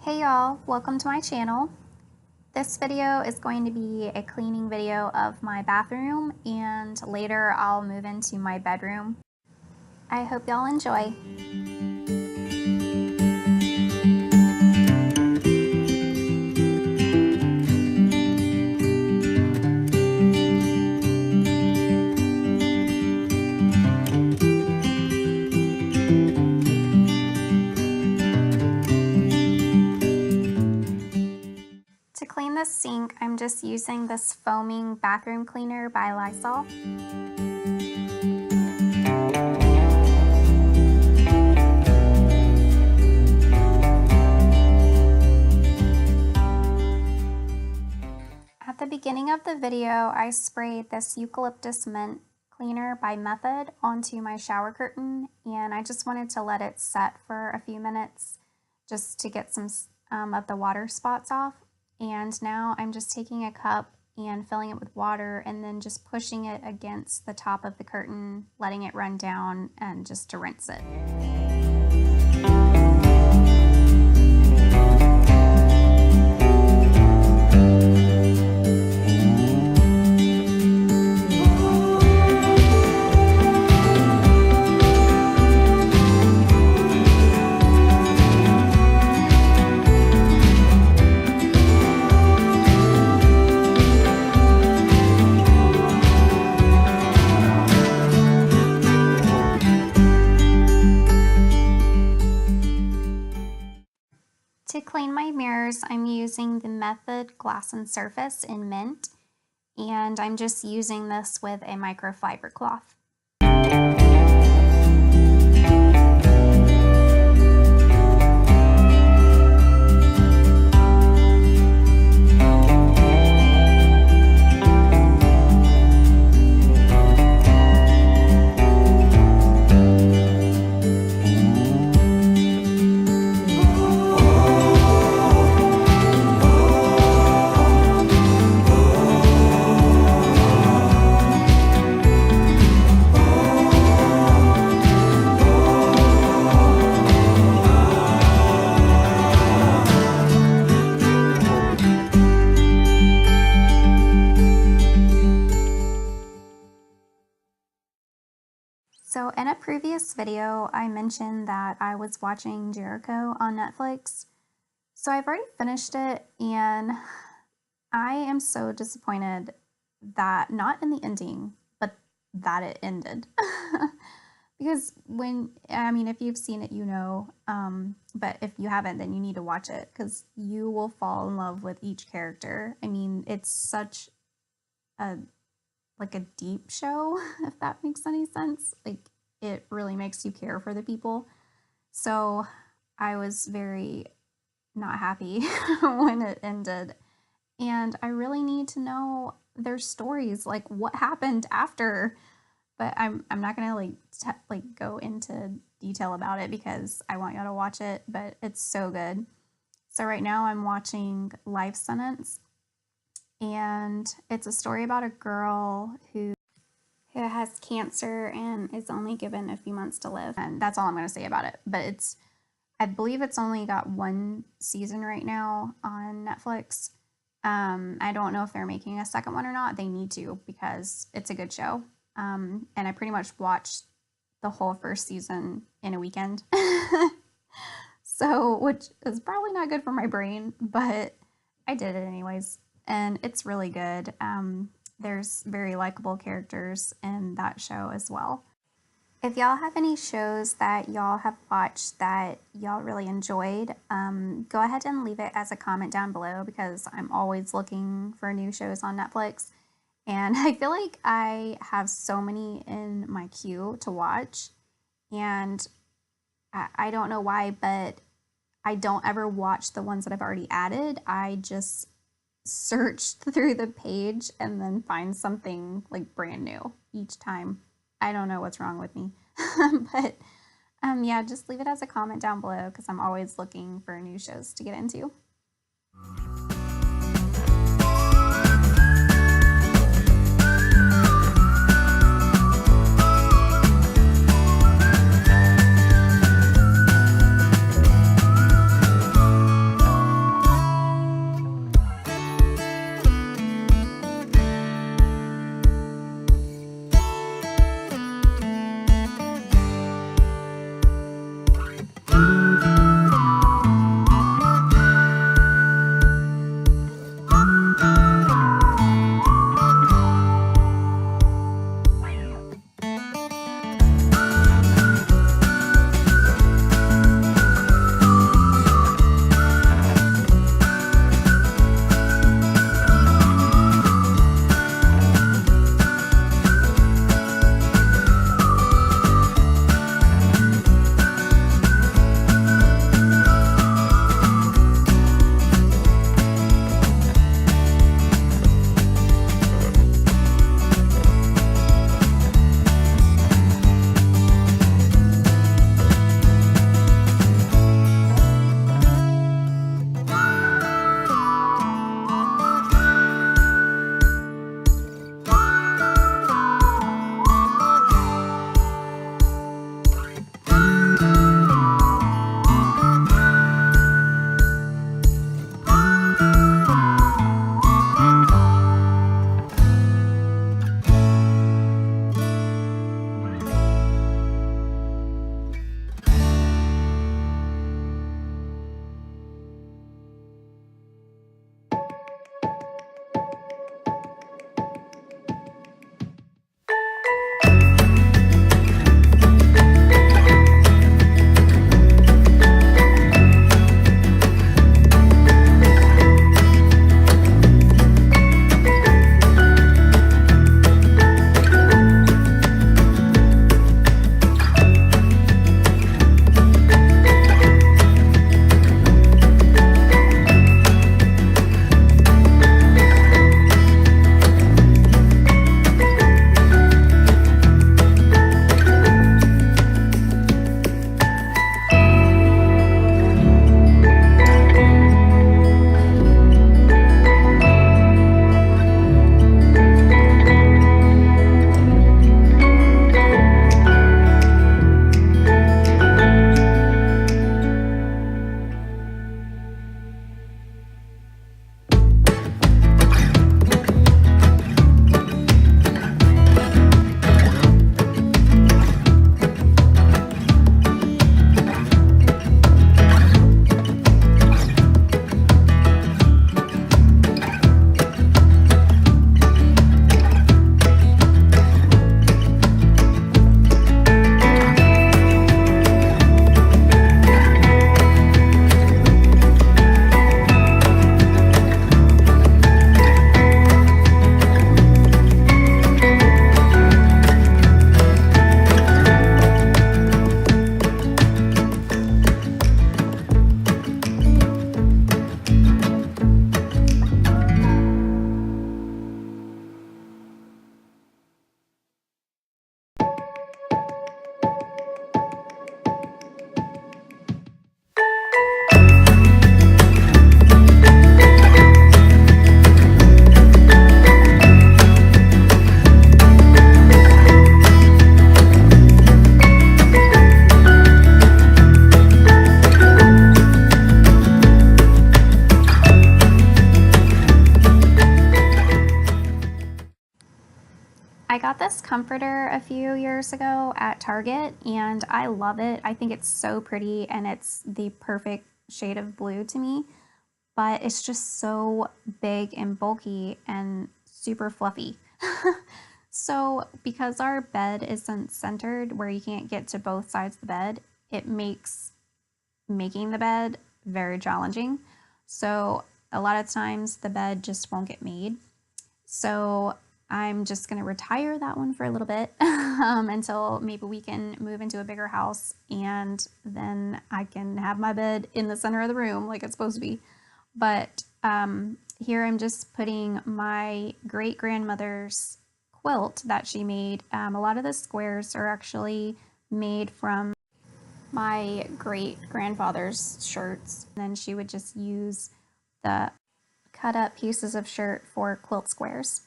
Hey y'all, welcome to my channel. This video is going to be a cleaning video of my bathroom, and later I'll move into my bedroom. I hope y'all enjoy. To clean this sink, I'm just using this foaming bathroom cleaner by Lysol. At the beginning of the video, I sprayed this eucalyptus mint cleaner by Method onto my shower curtain, and I just wanted to let it set for a few minutes just to get some of the water spots off. And now I'm just taking a cup and filling it with water and then just pushing it against the top of the curtain, letting it run down, and just to rinse it. To clean my mirrors, I'm using the Method Glass and Surface in Mint, and I'm just using this with a microfiber cloth. So in a previous video, I mentioned that I was watching Jericho on Netflix. So I've already finished it, and I am so disappointed that, not in the ending, but that it ended. Because if you've seen it, you know, but if you haven't, then you need to watch it because you will fall in love with each character. I mean, it's such a deep show, if that makes any sense. Like, it really makes you care for the people. So I was very not happy when it ended, and I really need to know their stories, like what happened after. But I'm not gonna go into detail about it because I want y'all to watch it, but it's so good. So right now I'm watching Life Sentence, and it's a story about a girl who has cancer and is only given a few months to live. And that's all I'm going to say about it. But I believe it's only got one season right now on Netflix. I don't know if they're making a second one or not. They need to because it's a good show. And I pretty much watched the whole first season in a weekend. So, which is probably not good for my brain, but I did it anyways. And it's really good. There's very likable characters in that show as well. If y'all have any shows that y'all have watched that y'all really enjoyed, go ahead and leave it as a comment down below because I'm always looking for new shows on Netflix. And I feel like I have so many in my queue to watch, and I don't know why, but I don't ever watch the ones that I've already added. I just search through the page and then find something like brand new each time. I don't know what's wrong with me. But yeah, just leave it as a comment down below because I'm always looking for new shows to get into. I got this comforter a few years ago at Target and I love it. I think it's so pretty and it's the perfect shade of blue to me, but it's just so big and bulky and super fluffy. So, because our bed isn't centered where you can't get to both sides of the bed, it makes making the bed very challenging. So, a lot of times the bed just won't get made. So I'm just going to retire that one for a little bit until maybe we can move into a bigger house and then I can have my bed in the center of the room like it's supposed to be. But here I'm just putting my great grandmother's quilt that she made. A lot of the squares are actually made from my great grandfather's shirts. And then she would just use the cut up pieces of shirt for quilt squares.